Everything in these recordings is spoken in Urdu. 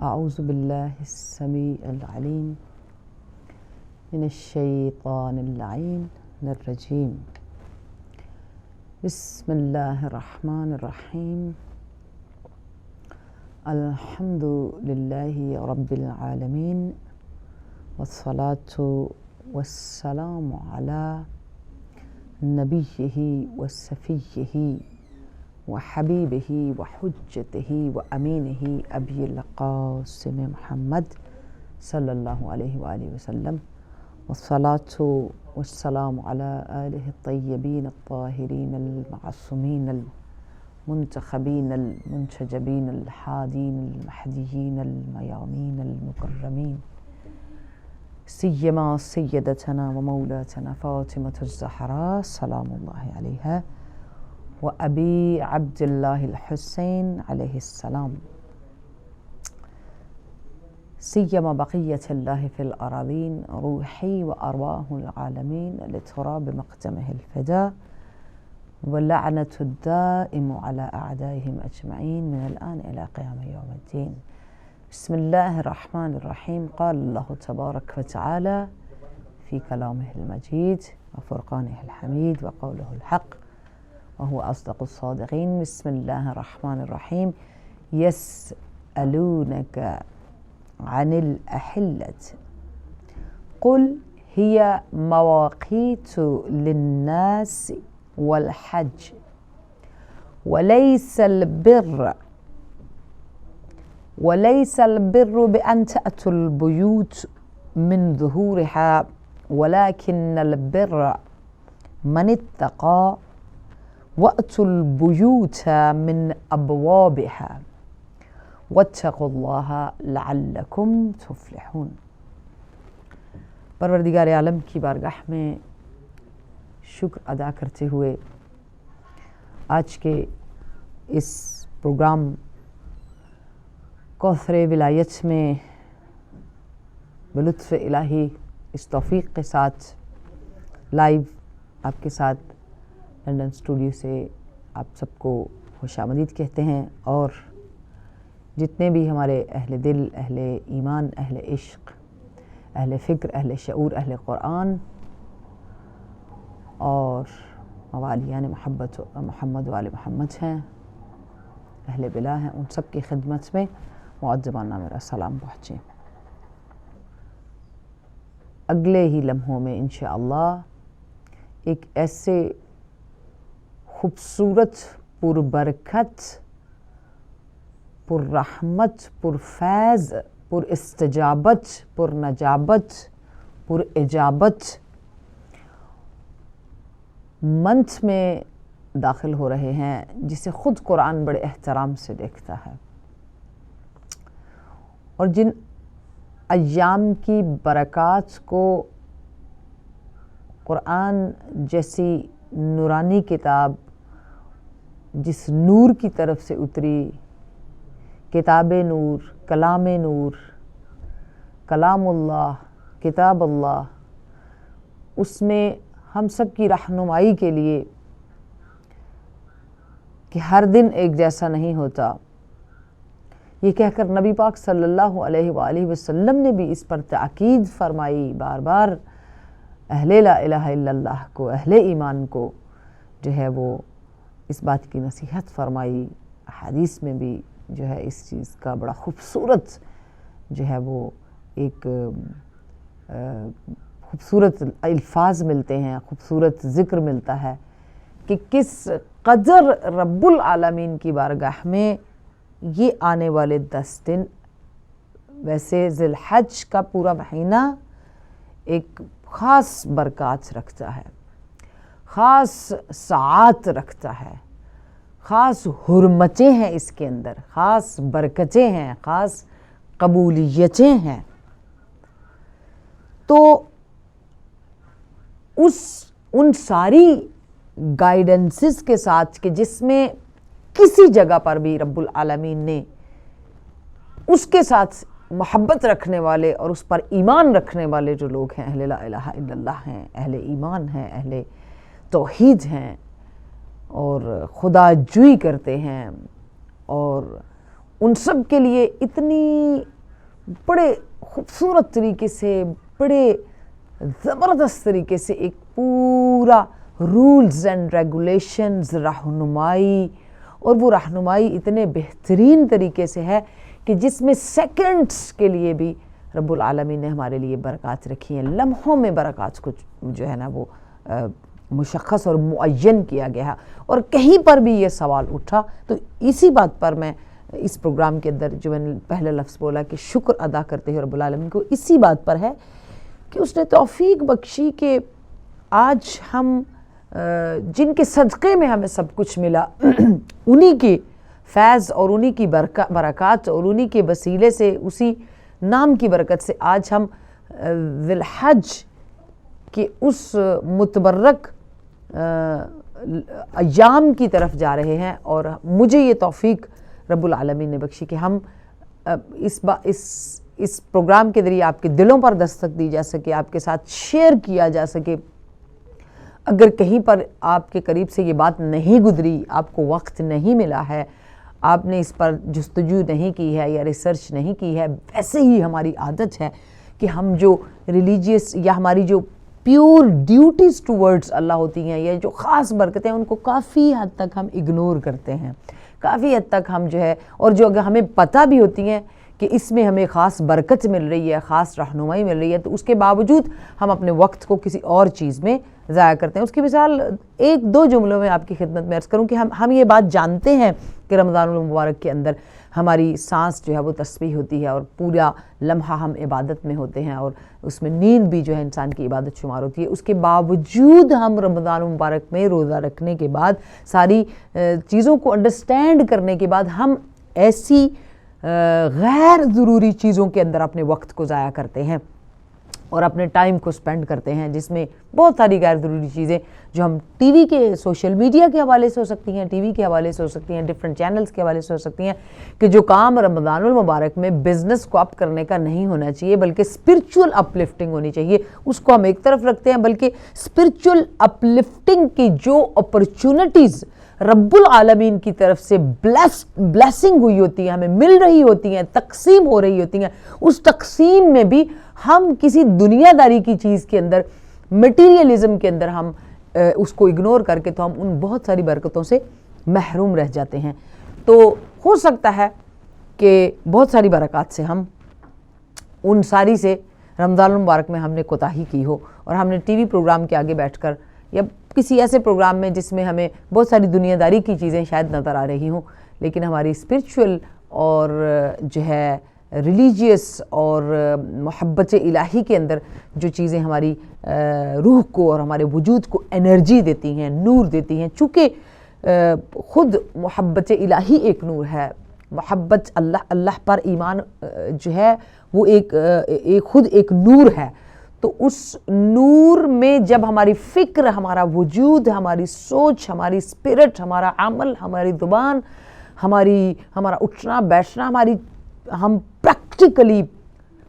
أعوذ بالله السميع العليم من الشيطان اللعين الرجيم. بسم الله الرحمن الرحيم. الحمد لله رب العالمين، والصلاة والسلام على نبيه وصفيه وحبيبه وحجته وأمينه أبي القاسم محمد صلى الله عليه وآله وسلم، والصلاة والسلام على آله الطيبين الطاهرين المعصومين المنتخبين المنتجبين الحادين المهديين الميامين المكرمين، سيما سيدتنا ومولاتنا فاطمة الزهراء سلام الله عليها، وأبي عبد الله الحسين عليه السلام، سيما بقية الله في الأراضين، روحي وأرواح العالمين لتراب مقدمه الفداء، واللعنة الدائم على أعدائهم أجمعين من الآن إلى قيام يوم الدين. بسم الله الرحمن الرحيم. قال الله تبارك وتعالى في كلامه المجيد وفرقانه الحميد وقوله الحق وهو أصدق الصادقين. بسم الله الرحمن الرحيم. يسألونك عن الأحلة قل هي مواقيت للناس والحج وليس البر بأن تأتوا البيوت من ظهورها، ولكن البر من اتقى وأتوا البيوت من أبوابها واتقوا الله لعلكم تفلحون. پروردگار عالم کی بارگاہ میں شکر ادا کرتے ہوئے آج کے اس پروگرام کوثر ولایت میں بلطف الہی اس توفیق کے ساتھ لائیو آپ کے ساتھ لندن اسٹوڈیو سے آپ سب کو خوش آمدید کہتے ہیں، اور جتنے بھی ہمارے اہل دل، اہل ایمان، اہل عشق، اہل فکر، اہل شعور، اہل قرآن اور موالیان محمد وآل محمد ہیں، اہل بلا ہیں، ان سب کی خدمت میں معظمانہ میرا سلام پہنچے۔ اگلے ہی لمحوں میں انشاءاللہ ایک ایسے خوبصورت، پربرکت، پر رحمت، پر فیض، پر استجابت، پر نجابت، پر اجابت منتھ میں داخل ہو رہے ہیں، جسے خود قرآن بڑے احترام سے دیکھتا ہے، اور جن ایام کی برکات کو قرآن جیسی نورانی کتاب، جس نور کی طرف سے اتری، کتاب نور، کلام نور، کلام اللہ، کتاب اللہ، اس میں ہم سب کی رہنمائی کے لیے کہ ہر دن ایک جیسا نہیں ہوتا، یہ کہہ کر نبی پاک صلی اللہ علیہ وآلہ وسلم نے بھی اس پر تاکید فرمائی، بار بار اہل لا الہ الا اللہ کو، اہل ایمان کو جو ہے وہ اس بات کی نصیحت فرمائی، حدیث میں بھی جو ہے اس چیز کا بڑا خوبصورت جو ہے وہ ایک خوبصورت الفاظ ملتے ہیں، خوبصورت ذکر ملتا ہے کہ کس قدر رب العالمین کی بارگاہ میں یہ آنے والے 10 دن، ویسے ذی الحج کا پورا مہینہ ایک خاص برکات رکھتا ہے، خاص ساعات رکھتا ہے، خاص حرمتیں ہیں اس کے اندر، خاص برکتیں ہیں، خاص قبولیتیں ہیں۔ تو ان ساری گائیڈنسز کے ساتھ کہ جس میں کسی جگہ پر بھی رب العالمین نے اس کے ساتھ محبت رکھنے والے اور اس پر ایمان رکھنے والے جو لوگ ہیں، اہل لا الہ الا اللہ ہیں، اہل ایمان ہیں، اہل توحید ہیں، اور خدا جوئی کرتے ہیں، اور ان سب کے لیے اتنی بڑے خوبصورت طریقے سے، بڑے زبردست طریقے سے ایک پورا رولز اینڈ ریگولیشنز، رہنمائی، اور وہ رہنمائی اتنے بہترین طریقے سے ہے کہ جس میں سیکنڈز کے لیے بھی رب العالمین نے ہمارے لیے برکات رکھی ہیں، لمحوں میں برکات کو جو ہے نا وہ مشخص اور معین کیا گیا ہے۔ اور کہیں پر بھی یہ سوال اٹھا تو اسی بات پر میں اس پروگرام کے اندر جو میں نے پہلا لفظ بولا کہ شکر ادا کرتے ہیں رب العالمین کو، اسی بات پر ہے کہ اس نے توفیق بخشی کہ آج ہم جن کے صدقے میں ہمیں سب کچھ ملا انہی کے فیض اور انہی کی برکات اور انہی کے وسیلے سے، اسی نام کی برکت سے آج ہم ذی الحج کے اس متبرک ایام کی طرف جا رہے ہیں، اور مجھے یہ توفیق رب العالمین نے بخشی کہ ہم اس پروگرام کے ذریعے آپ کے دلوں پر دستک دی جا سکے، آپ کے ساتھ شیئر کیا جا سکے۔ اگر کہیں پر آپ کے قریب سے یہ بات نہیں گزری، آپ کو وقت نہیں ملا ہے، آپ نے اس پر جستجو نہیں کی ہے یا ریسرچ نہیں کی ہے، ویسے ہی ہماری عادت ہے کہ ہم جو ریلیجیس یا ہماری جو پیور ڈیوٹیز ٹورڈز اللہ ہوتی ہیں یا جو خاص برکتیں ہیں ان کو کافی حد تک ہم اگنور کرتے ہیں، کافی حد تک ہم جو ہے، اور جو اگر ہمیں پتہ بھی ہوتی ہیں کہ اس میں ہمیں خاص برکت مل رہی ہے، خاص رہنمائی مل رہی ہے، تو اس کے باوجود ہم اپنے وقت کو کسی اور چیز میں ضائع کرتے ہیں۔ اس کی مثال ایک دو جملوں میں آپ کی خدمت میں عرض کروں کہ ہم یہ بات جانتے ہیں کہ رمضان المبارک کے اندر ہماری سانس جو ہے وہ تسبیح ہوتی ہے اور پورا لمحہ ہم عبادت میں ہوتے ہیں، اور اس میں نیند بھی جو ہے انسان کی عبادت شمار ہوتی ہے۔ اس کے باوجود ہم رمضان المبارک میں روزہ رکھنے کے بعد، ساری چیزوں کو انڈرسٹینڈ کرنے کے بعد، ہم ایسی غیر ضروری چیزوں کے اندر اپنے وقت کو ضائع کرتے ہیں اور اپنے ٹائم کو سپینڈ کرتے ہیں، جس میں بہت ساری غیر ضروری چیزیں جو ہم ٹی وی کے، سوشل میڈیا کے حوالے سے ہو سکتی ہیں، ٹی وی کے حوالے سے ہو سکتی ہیں، ڈفرینٹ چینلز کے حوالے سے ہو سکتی ہیں، کہ جو کام رمضان المبارک میں بزنس کو اپ کرنے کا نہیں ہونا چاہیے بلکہ اسپرچول اپ لفٹنگ ہونی چاہیے، اس کو ہم ایک طرف رکھتے ہیں، بلکہ اسپرچول اپ لفٹنگ کی جو اپرچونٹیز رب العالمین کی طرف سے بلیسنگ ہوئی ہوتی ہیں، ہمیں مل رہی ہوتی ہیں، تقسیم ہو رہی ہوتی ہیں، اس تقسیم میں بھی ہم کسی دنیا داری کی چیز کے اندر، میٹیریلزم کے اندر ہم اس کو اگنور کر کے تو ہم ان بہت ساری برکتوں سے محروم رہ جاتے ہیں۔ تو ہو سکتا ہے کہ بہت ساری برکات سے ہم ان ساری سے رمضان المبارک میں ہم نے کوتاہی کی ہو، اور ہم نے ٹی وی پروگرام کے آگے بیٹھ کر یا کسی ایسے پروگرام میں جس میں ہمیں بہت ساری دنیا داری کی چیزیں شاید نظر آ رہی ہوں، لیکن ہماری اسپرچول اور جو ہے ریلیجیس اور محبت الہی کے اندر جو چیزیں ہماری روح کو اور ہمارے وجود کو انرجی دیتی ہیں، نور دیتی ہیں، چونکہ خود محبت الہی ایک نور ہے، محبت اللہ پر ایمان جو ہے وہ خود ایک نور ہے، تو اس نور میں جب ہماری فکر، ہمارا وجود، ہماری سوچ، ہماری اسپرٹ، ہمارا عمل، ہماری زبان، ہمارا اٹھنا بیٹھنا، ہم پریکٹیکلی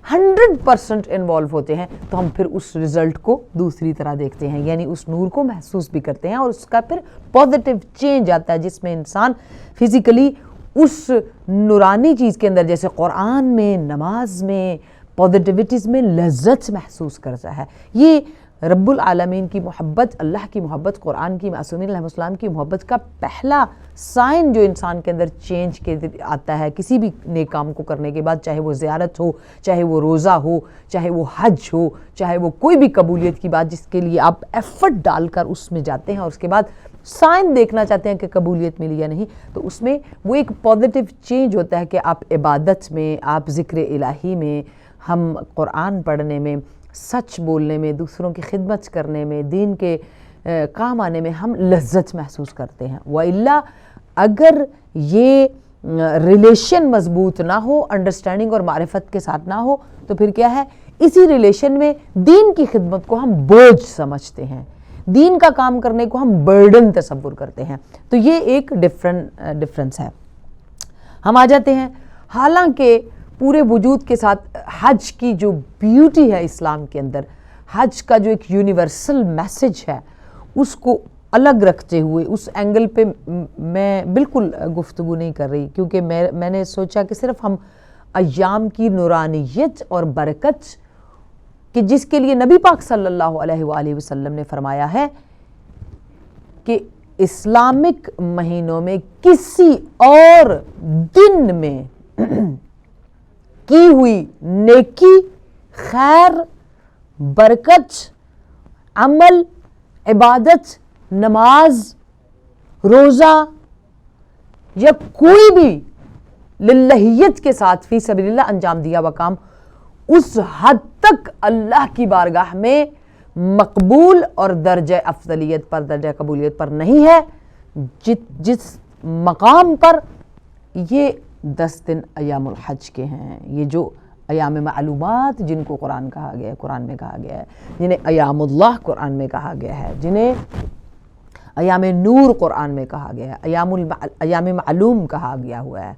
100% انوالو ہوتے ہیں، تو ہم پھر اس رزلٹ کو دوسری طرح دیکھتے ہیں، یعنی اس نور کو محسوس بھی کرتے ہیں، اور اس کا پھر پازیٹیو چینج آتا ہے جس میں انسان فزیکلی اس نورانی چیز کے اندر، جیسے قرآن میں، نماز میں، پازیٹیوٹیز میں لذت محسوس کرتا ہے۔ یہ رب العالمین کی محبت، اللہ کی محبت، قرآن کی، معصومین علیہ السلام کی محبت کا پہلا سائن جو انسان کے اندر چینج کے آتا ہے کسی بھی نیک کام کو کرنے کے بعد، چاہے وہ زیارت ہو، چاہے وہ روزہ ہو، چاہے وہ حج ہو، چاہے وہ کوئی بھی قبولیت کی بات جس کے لیے آپ ایفرٹ ڈال کر اس میں جاتے ہیں اور اس کے بعد سائن دیکھنا چاہتے ہیں کہ قبولیت ملی یا نہیں، تو اس میں وہ ایک پازیٹیو چینج ہوتا ہے کہ آپ عبادت میں، آپ ذکر الہی میں، ہم قرآن پڑھنے میں، سچ بولنے میں، دوسروں کی خدمت کرنے میں، دین کے کام آنے میں ہم لذت محسوس کرتے ہیں۔ وَإِلَّا اگر یہ ریلیشن مضبوط نہ ہو، انڈرسٹینڈنگ اور معرفت کے ساتھ نہ ہو، تو پھر کیا ہے، اسی ریلیشن میں دین کی خدمت کو ہم بوجھ سمجھتے ہیں، دین کا کام کرنے کو ہم برڈن تصور کرتے ہیں، تو یہ ایک ڈفرنس ہے۔ ہم آ جاتے ہیں، حالانکہ پورے وجود کے ساتھ حج کی جو بیوٹی ہے اسلام کے اندر، حج کا جو ایک یونیورسل میسج ہے، اس کو الگ رکھتے ہوئے اس اینگل پہ میں بالکل گفتگو نہیں کر رہی، کیونکہ میں نے سوچا کہ صرف ہم ایام کی نورانیت اور برکت کہ جس کے لیے نبی پاک صلی اللہ علیہ وآلہ وسلم نے فرمایا ہے کہ اسلامک مہینوں میں کسی اور دن میں کی ہوئی نیکی، خیر، برکت، عمل، عبادت، نماز، روزہ یا کوئی بھی للہیت کے ساتھ فی سبیل اللہ انجام دیا ہوا کام اس حد تک اللہ کی بارگاہ میں مقبول اور درجہ افضلیت پر، درجہ قبولیت پر نہیں ہے جس مقام پر یہ 10 دن ایام الحج کے ہیں، یہ جو ایام معلومات جن کو قرآن کہا گیا ہے، قرآن میں کہا گیا ہے، جنہیں ایام اللہ قرآن میں کہا گیا ہے، جنہیں ایام نور قرآن میں کہا گیا ہے، ایام معلوم کہا گیا ہوا ہے،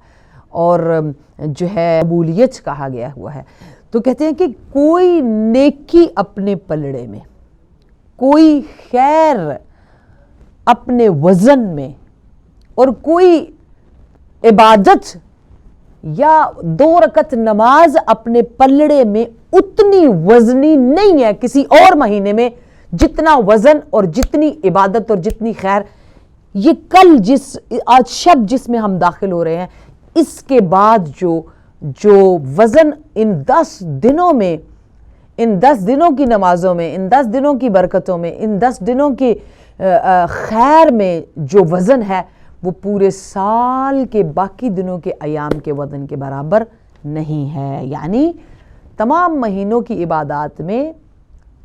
اور جو ہے قبولیت کہا گیا ہوا ہے. تو کہتے ہیں کہ کوئی نیکی اپنے پلڑے میں، کوئی خیر اپنے وزن میں، اور کوئی عبادت یا 2 رکعت نماز اپنے پلڑے میں اتنی وزنی نہیں ہے کسی اور مہینے میں جتنا وزن اور جتنی عبادت اور جتنی خیر یہ کل آج شب جس میں ہم داخل ہو رہے ہیں اس کے بعد جو وزن ان 10 دنوں میں، ان 10 دنوں کی نمازوں میں، ان 10 دنوں کی برکتوں میں، ان 10 دنوں کی خیر میں جو وزن ہے وہ پورے سال کے باقی دنوں کے ایام کے وزن کے برابر نہیں ہے. یعنی تمام مہینوں کی عبادات میں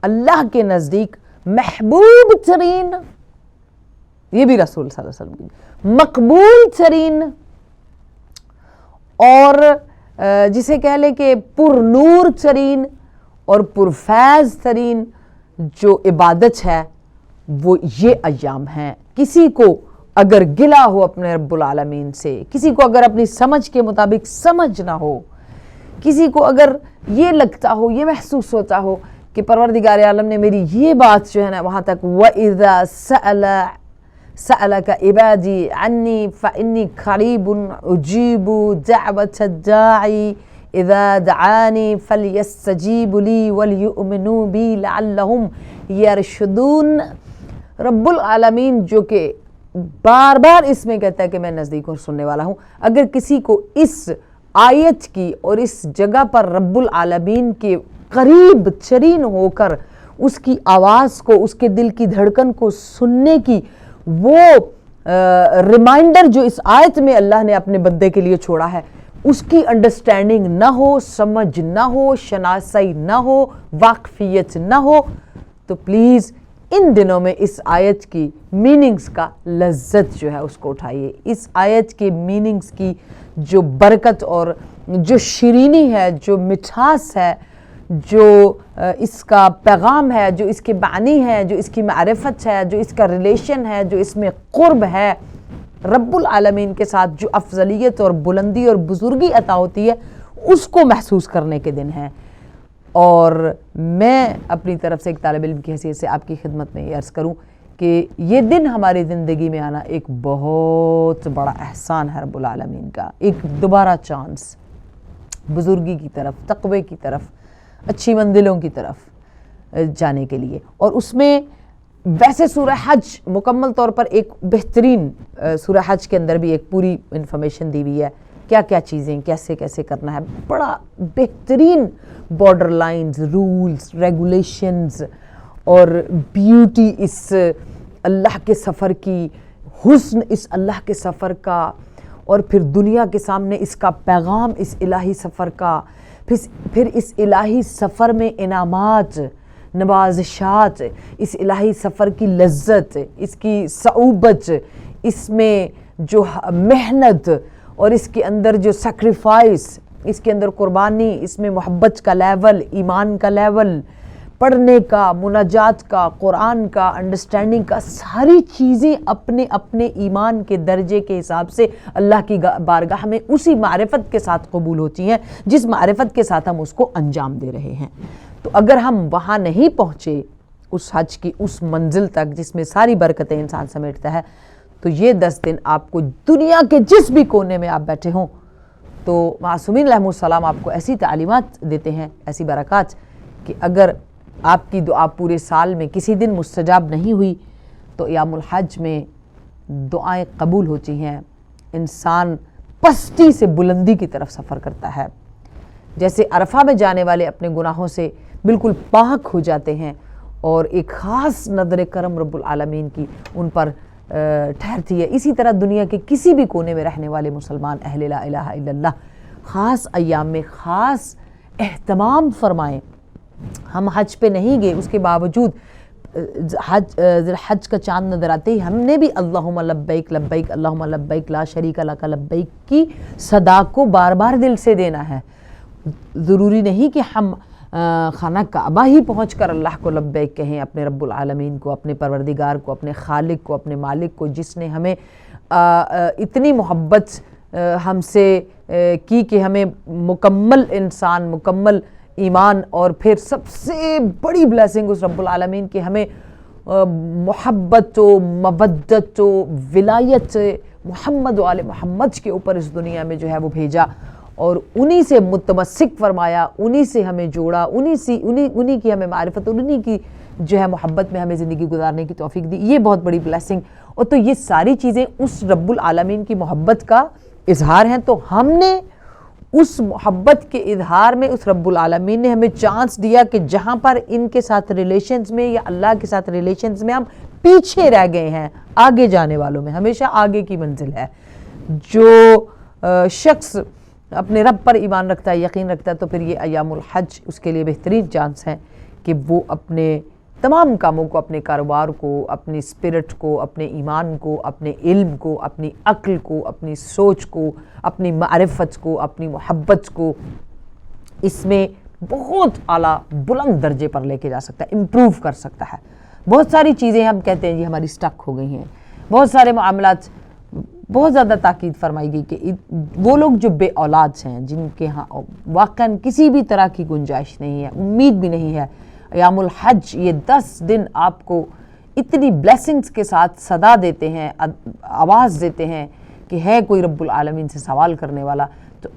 اللہ کے نزدیک محبوب ترین، یہ بھی رسول صلی اللہ علیہ وسلم کی مقبول ترین اور جسے کہہ لیں کہ پر نور ترین اور پرفیض ترین جو عبادت ہے وہ یہ ایام ہیں. کسی کو اگر گلہ ہو اپنے رب العالمین سے، کسی کو اگر اپنی سمجھ کے مطابق سمجھ نہ ہو، کسی کو اگر یہ لگتا ہو، یہ محسوس ہوتا ہو کہ پروردگار عالم نے میری یہ بات جو ہے نا وہاں تک وَإِذَا سَأَلَكَ عِبَادِي عَنِّي فَإِنِّي قَرِيبٌ أُجِيبُ دَعْوَةَ الدَّاعِ إِذَا دَعَانِي فَلْيَسْتَجِيبُوا لِي وَلْيُؤْمِنُوا بِي لَعَلَّهُمْ يَرْشُدُونَ. رب العالمین جو کہ بار بار اس میں کہتا ہے کہ میں نزدیک اور سننے والا ہوں، اگر کسی کو اس آیت کی اور اس جگہ پر رب العالمین کے قریب ترین ہو کر اس کی آواز کو، اس کے دل کی دھڑکن کو سننے کی وہ ریمائنڈر جو اس آیت میں اللہ نے اپنے بندے کے لیے چھوڑا ہے اس کی انڈرسٹینڈنگ نہ ہو، سمجھ نہ ہو، شناسائی نہ ہو، واقفیت نہ ہو، تو پلیز ان دنوں میں اس آیت کی میننگز کا لذت جو ہے اس کو اٹھائیے. اس آیت کے میننگز کی جو برکت اور جو شیرینی ہے، جو مٹھاس ہے، جو اس کا پیغام ہے، جو اس کے معنی ہے، جو اس کی معرفت ہے، جو اس کا ریلیشن ہے، جو اس میں قرب ہے رب العالمین کے ساتھ، جو افضلیت اور بلندی اور بزرگی عطا ہوتی ہے اس کو محسوس کرنے کے دن ہیں. اور میں اپنی طرف سے ایک طالب علم کی حیثیت سے آپ کی خدمت میں یہ عرض کروں کہ یہ دن ہماری زندگی میں آنا ایک بہت بڑا احسان ہے رب العالمین کا، ایک دوبارہ چانس بزرگی کی طرف، تقوی کی طرف، اچھی منزلوں کی طرف جانے کے لیے. اور اس میں ویسے سورہ حج مکمل طور پر ایک بہترین، سورہ حج کے اندر بھی ایک پوری انفارمیشن دی ہوئی ہے، کیا کیا چیزیں کیسے کیسے کرنا ہے، بڑا بہترین بارڈر لائنز، رولز، ریگولیشنز اور بیوٹی اس اللہ کے سفر کی، حسن اس اللہ کے سفر کا، اور پھر دنیا کے سامنے اس کا پیغام اس الہی سفر کا، پھر اس الہی سفر میں انعامات، نوازشات، اس الہی سفر کی لذت، اس کی صعوبت، اس میں جو محنت اور اس کے اندر جو سیکریفائس، اس کے اندر قربانی، اس میں محبت کا لیول، ایمان کا لیول، پڑھنے کا، مناجات کا، قرآن کا، انڈرسٹینڈنگ کا، ساری چیزیں اپنے اپنے ایمان کے درجے کے حساب سے اللہ کی بارگاہ میں اسی معرفت کے ساتھ قبول ہوتی ہیں جس معرفت کے ساتھ ہم اس کو انجام دے رہے ہیں. تو اگر ہم وہاں نہیں پہنچے اس حج کی اس منزل تک جس میں ساری برکتیں انسان سمیٹتا ہے، تو یہ 10 دن آپ کو دنیا کے جس بھی کونے میں آپ بیٹھے ہوں تو معصومین علیہم آپ کو ایسی تعلیمات دیتے ہیں, ایسی برکات, کہ اگر آپ کی دعا پورے سال میں کسی دن مستجاب نہیں ہوئی تو ایام الحج میں دعائیں قبول ہوتی ہیں. انسان پستی سے بلندی کی طرف سفر کرتا ہے. جیسے عرفہ میں جانے والے اپنے گناہوں سے بالکل پاک ہو جاتے ہیں اور ایک خاص نظر کرم رب العالمین کی ان پر ٹھہرتی ہے, اسی طرح دنیا کے کسی بھی کونے میں رہنے والے مسلمان اہل لا الہ الا اللہ خاص ایام میں خاص اہتمام فرمائیں. ہم حج پہ نہیں گئے, اس کے باوجود حج کا چاند نظر آتے ہی ہم نے بھی اللہم لبیک لبیک اللہم لبیک لا شریک لک لبیک کی صدا کو بار بار دل سے دینا ہے. ضروری نہیں کہ ہم خانہ کعبہ ہی پہنچ کر اللہ کو لبیک کہیں, اپنے رب العالمین کو, اپنے پروردگار کو, اپنے خالق کو, اپنے مالک کو, جس نے ہمیں اتنی محبت ہم سے کی کہ ہمیں مکمل انسان, مکمل ایمان, اور پھر سب سے بڑی بلیسنگ اس رب العالمین کی ہمیں محبت و مودت و ولایت محمد و آل محمد کے اوپر اس دنیا میں جو ہے وہ بھیجا, اور انہی سے متمسک فرمایا, انہی سے ہمیں جوڑا, انہی کی ہمیں معرفت, انہی کی جو ہے محبت میں ہمیں زندگی گزارنے کی توفیق دی. یہ بہت بڑی بلیسنگ. اور تو یہ ساری چیزیں اس رب العالمین کی محبت کا اظہار ہیں. تو ہم نے اس محبت کے اظہار میں اس رب العالمین نے ہمیں چانس دیا کہ جہاں پر ان کے ساتھ ریلیشنز میں یا اللہ کے ساتھ ریلیشنز میں ہم پیچھے رہ گئے ہیں, آگے جانے والوں میں ہمیشہ آگے کی منزل ہے. جو شخص اپنے رب پر ایمان رکھتا ہے, یقین رکھتا ہے, تو پھر یہ ایام الحج اس کے لیے بہترین چانس ہے کہ وہ اپنے تمام کاموں کو, اپنے کاروبار کو, اپنی اسپرٹ کو, اپنے ایمان کو, اپنے علم کو, اپنی عقل کو, اپنی سوچ کو, اپنی معرفت کو, اپنی محبت کو اس میں بہت اعلیٰ بلند درجے پر لے کے جا سکتا ہے, امپروو کر سکتا ہے. بہت ساری چیزیں ہم کہتے ہیں جی ہماری سٹک ہو گئی ہیں, بہت سارے معاملات, بہت زیادہ تاکید فرمائی گئی کہ وہ لوگ جو بے اولاد ہیں, جن کے ہاں واقعاً کسی بھی طرح کی گنجائش نہیں ہے, امید بھی نہیں ہے, ایام الحج یہ 10 دن آپ کو اتنی بلیسنگز کے ساتھ صدا دیتے ہیں, آواز دیتے ہیں کہ ہے کوئی رب العالمین سے سوال کرنے والا. تو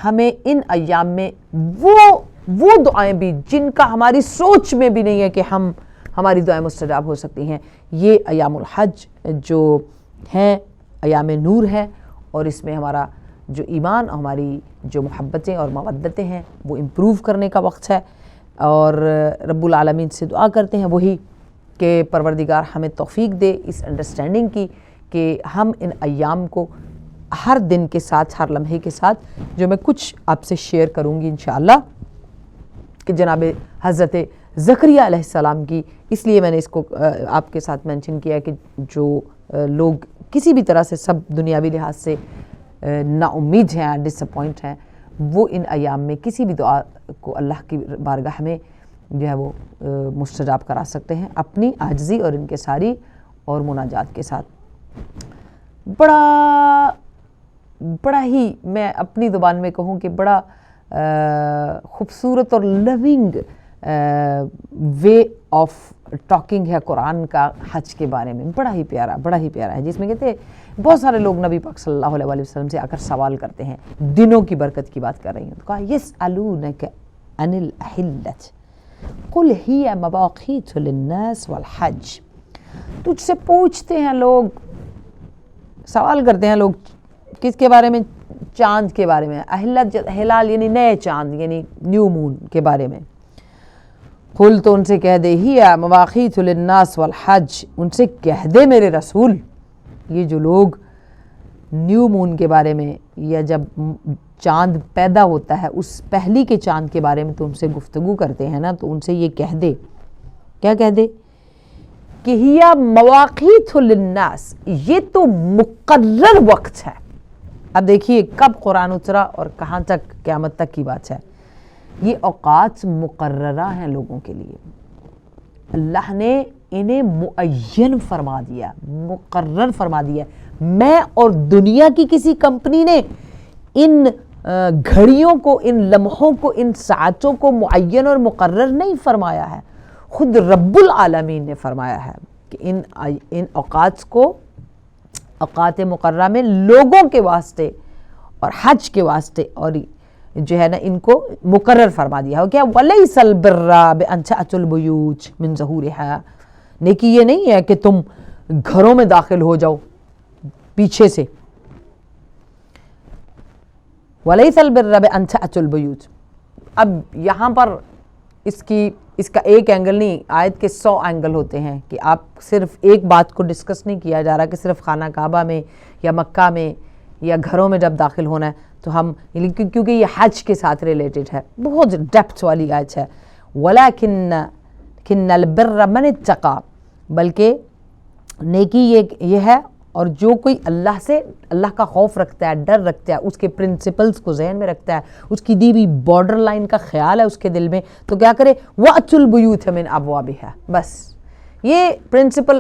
ہمیں ان ایام میں وہ دعائیں بھی جن کا ہماری سوچ میں بھی نہیں ہے کہ ہماری دعائیں مستجاب ہو سکتی ہیں, یہ ایام الحج جو ہیں ایام نور ہے, اور اس میں ہمارا جو ایمان, ہماری جو محبتیں اور مودتیں ہیں وہ امپروو کرنے کا وقت ہے. اور رب العالمین سے دعا کرتے ہیں وہی کہ پروردگار ہمیں توفیق دے اس انڈرسٹینڈنگ کی کہ ہم ان ایام کو ہر دن کے ساتھ, ہر لمحے کے ساتھ, جو میں کچھ آپ سے شیئر کروں گی انشاءاللہ, کہ جناب حضرت زکریا علیہ السلام کی, اس لیے میں نے اس کو آپ کے ساتھ مینشن کیا کہ جو لوگ کسی بھی طرح سے سب دنیاوی لحاظ سے نا امید ہیں, ڈس اپوائنٹ ہیں, وہ ان ایام میں کسی بھی دعا کو اللہ کی بارگاہ میں جو ہے وہ مستجاب کرا سکتے ہیں اپنی عاجزی اور انکساری اور مناجات کے ساتھ. بڑا ہی میں اپنی زبان میں کہوں کہ بڑا خوبصورت اور لونگ وے آف ٹاکنگ ہے قرآن کا حج کے بارے میں, بڑا ہی پیارا ہے, جس میں کہتے ہیں بہت سارے لوگ نبی پاک صلی اللہ علیہ وسلم سے آ کر سوال کرتے ہیں, دنوں کی برکت کی بات کر رہی ہیں, تو کہا یسألونک عن الأحلة قل ہی مواقیت للناس والحج. تجھ سے پوچھتے ہیں لوگ, سوال کرتے ہیں لوگ کس کے بارے میں؟ چاند کے بارے میں. اہلت, ہلال یعنی نئے چاند, یعنی نیو مون کے بارے میں. قل, تو ان سے کہہ دے, ہی مواقیت للناس والحج, ان سے کہہ دے میرے رسول, یہ جو لوگ نیو مون کے بارے میں یا جب چاند پیدا ہوتا ہے اس پہلی کے چاند کے بارے میں تم سے گفتگو کرتے ہیں نا, تو ان سے یہ کہہ دے, کیا کہہ دے کہ ہیا مواقیت للناس, یہ تو مقرر وقت ہے. اب دیکھیے کب قرآن اترا اور کہاں تک, قیامت تک کی بات ہے. یہ اوقات مقررہ ہیں لوگوں کے لیے, اللہ نے انہیں معین فرما دیا, مقرر فرما دیا. میں اور دنیا کی کسی کمپنی نے ان گھڑیوں کو, ان لمحوں کو, ان ساعتوں کو معین اور مقرر نہیں فرمایا ہے, خود رب العالمین نے فرمایا ہے کہ ان اوقات کو, اوقات مقررہ میں لوگوں کے واسطے اور حج کے واسطے اور جو ہے نا ان کو مقرر فرما دیا ہو. کیا وَلَيْسَ الْبِرَّ بِأَن تَأْتُوا الْبُيُوتَ مِن ظُهُورِهَا, نیکی یہ نہیں ہے کہ تم گھروں میں داخل ہو جاؤ پیچھے سے. وَلَيْسَ الْبِرَّ بِأَن تَأْتُوا الْبُيُوتَ, اب یہاں پر اس کا ایک اینگل نہیں, آیت کے 100 اینگل ہوتے ہیں کہ آپ صرف ایک بات کو ڈسکس نہیں کیا جا رہا کہ صرف خانہ کعبہ میں یا مکہ میں یا گھروں میں جب داخل ہونا ہے تو ہم, کیونکہ یہ حج کے ساتھ ریلیٹڈ ہے, بہت ڈیپتھ والی آیت ہے. وَلَكِنَّ الْبِرَّ مَنِ اتَّقَى, بلکہ نیکی یہ ہے اور جو کوئی اللہ کا خوف رکھتا ہے, ڈر رکھتا ہے, اس کے پرنسپلز کو ذہن میں رکھتا ہے, اس کی دی ہوئی بارڈر لائن کا خیال ہے اس کے دل میں, تو کیا کرے, وَأْتُوا الْبُيُوتَ مِنْ أَبْوَابِهَا. بس یہ پرنسپل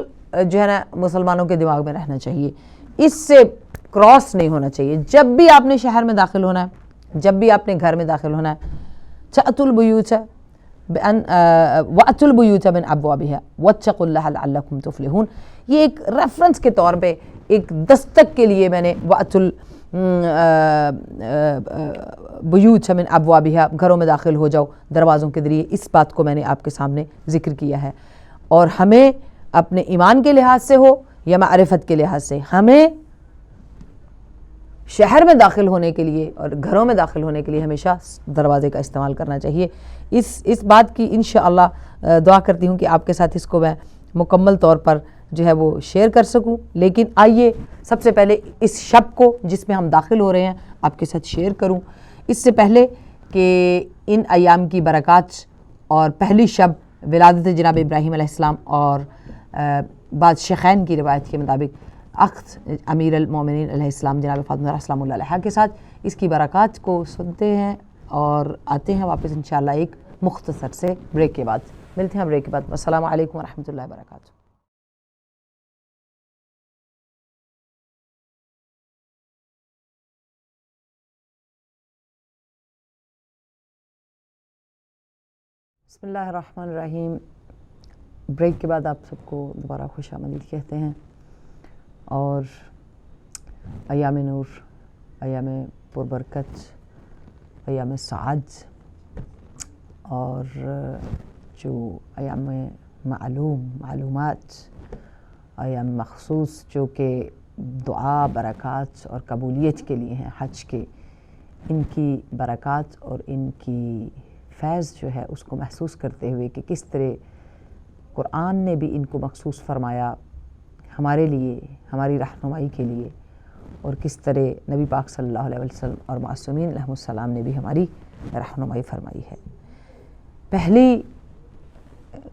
جو ہے نا مسلمانوں کے دماغ میں رہنا چاہیے, اس سے کراس نہیں ہونا چاہیے. جب بھی آپ نے شہر میں داخل ہونا ہے, جب بھی آپ نے گھر میں داخل ہونا ہے, وَأْتُوا الْبُيُوتَ مِنْ أَبْوَابِهَا وَاتَّقُوا اللَّهَ لَعَلَّكُمْ تُفْلِحُونَ. یہ ایک ریفرنس کے طور پہ, ایک دستک کے لیے میں نے وَأْتُوا الْبُيُوتَ مِنْ أَبْوَابِهَا, گھروں میں داخل ہو جاؤ دروازوں کے ذریعے, اس بات کو میں نے آپ کے سامنے ذکر کیا ہے. اور ہمیں اپنے ایمان کے لحاظ سے ہو یا معرفت کے لحاظ سے, ہمیں شہر میں داخل ہونے کے لیے اور گھروں میں داخل ہونے کے لیے ہمیشہ دروازے کا استعمال کرنا چاہیے. اس بات کی انشاءاللہ دعا کرتی ہوں کہ آپ کے ساتھ اس کو میں مکمل طور پر جو ہے وہ شیئر کر سکوں. لیکن آئیے سب سے پہلے اس شب کو جس میں ہم داخل ہو رہے ہیں آپ کے ساتھ شیئر کروں. اس سے پہلے کہ ان ایام کی برکات اور پہلی شب ولادت جناب ابراہیم علیہ السلام اور بعض شیخین کی روایت کے مطابق اخت امیر المومنین علیہ السلام جناب فاطمہ السلام اللہ علیہ کے ساتھ اس کی برکات کو سنتے ہیں اور آتے ہیں واپس انشاءاللہ ایک مختصر سے بریک کے بعد. ملتے ہیں بریک کے بعد. السلام علیکم ورحمۃ اللہ وبرکاتہ. بسم اللہ الرحمن الرحیم. بریک کے بعد آپ سب کو دوبارہ خوش آمدید کہتے ہیں اور ایام نور, ایام پربرکت, ایام سعاد اور جو ایام معلومات, ایام مخصوص جو کہ دعا, برکات اور قبولیت کے لیے ہیں حج کے, ان کی برکات اور ان کی فیض جو ہے اس کو محسوس کرتے ہوئے کہ کس طرح قرآن نے بھی ان کو مخصوص فرمایا ہمارے لیے, ہماری رہنمائی کے لیے, اور کس طرح نبی پاک صلی اللہ علیہ وسلم اور معصومین علیہ السلام نے بھی ہماری رہنمائی فرمائی ہے. پہلی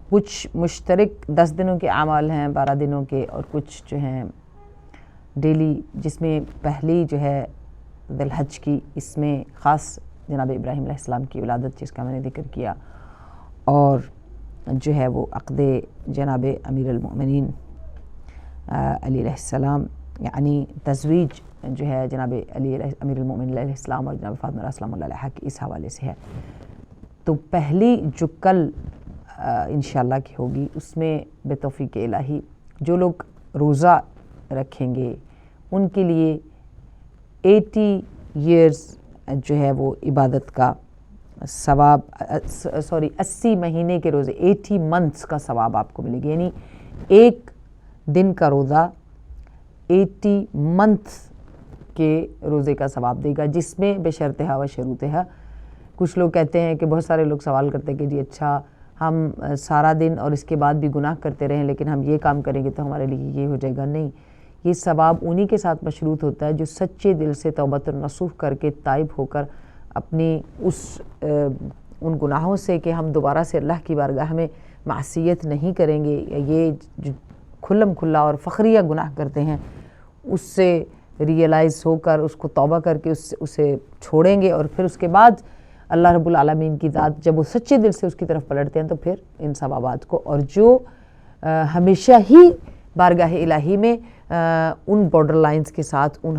کچھ مشترک 10 دنوں کے اعمال ہیں, 12 دنوں کے, اور کچھ جو ہیں ڈیلی, جس میں پہلی جو ہے ذی الحج کی, اس میں خاص جناب ابراہیم علیہ السلام کی ولادت جس کا میں نے ذکر کیا, اور جو ہے وہ عقد جناب امیر المؤمنین علی علیہ السلام, یعنی تزویج جو ہے جناب علی امیر المؤمنین علیہ السلام اور جناب فاطمہ السلام اللہ علیہ کی, اس حوالے سے ہے. تو پہلی جو کل انشاءاللہ کی ہوگی اس میں بتوفیق الہی جو لوگ روزہ رکھیں گے ان کے لیے 80 ایئرز جو ہے وہ عبادت کا ثواب, 80 مہینے کے روزے, 80 منتھس کا ثواب آپ کو ملے گا. یعنی ایک دن کا روزہ 80 منتھ کے روزے کا ثواب دے گا, جس میں بشرطہ و شروطہ. کچھ لوگ کہتے ہیں کہ بہت سارے لوگ سوال کرتے ہیں کہ جی اچھا ہم سارا دن اور اس کے بعد بھی گناہ کرتے رہیں لیکن ہم یہ کام کریں گے تو ہمارے لیے یہ ہو جائے گا. نہیں, یہ ثواب انہی کے ساتھ مشروط ہوتا ہے جو سچے دل سے توبۃ النصوح کر کے تائب ہو کر اپنی ان گناہوں سے کہ ہم دوبارہ سے اللہ کی بارگاہ میں معصیت نہیں کریں گے, یہ جو کھلم کھلا اور فخریہ گناہ کرتے ہیں اس سے ریئلائز ہو کر اس کو توبہ کر کے اسے چھوڑیں گے, اور پھر اس کے بعد اللہ رب العالمین کی ذات جب وہ سچے دل سے اس کی طرف پلٹتے ہیں تو پھر ان ثوابات کو, اور جو ہمیشہ ہی بارگاہ الہی میں ان بارڈر لائنز کے ساتھ ان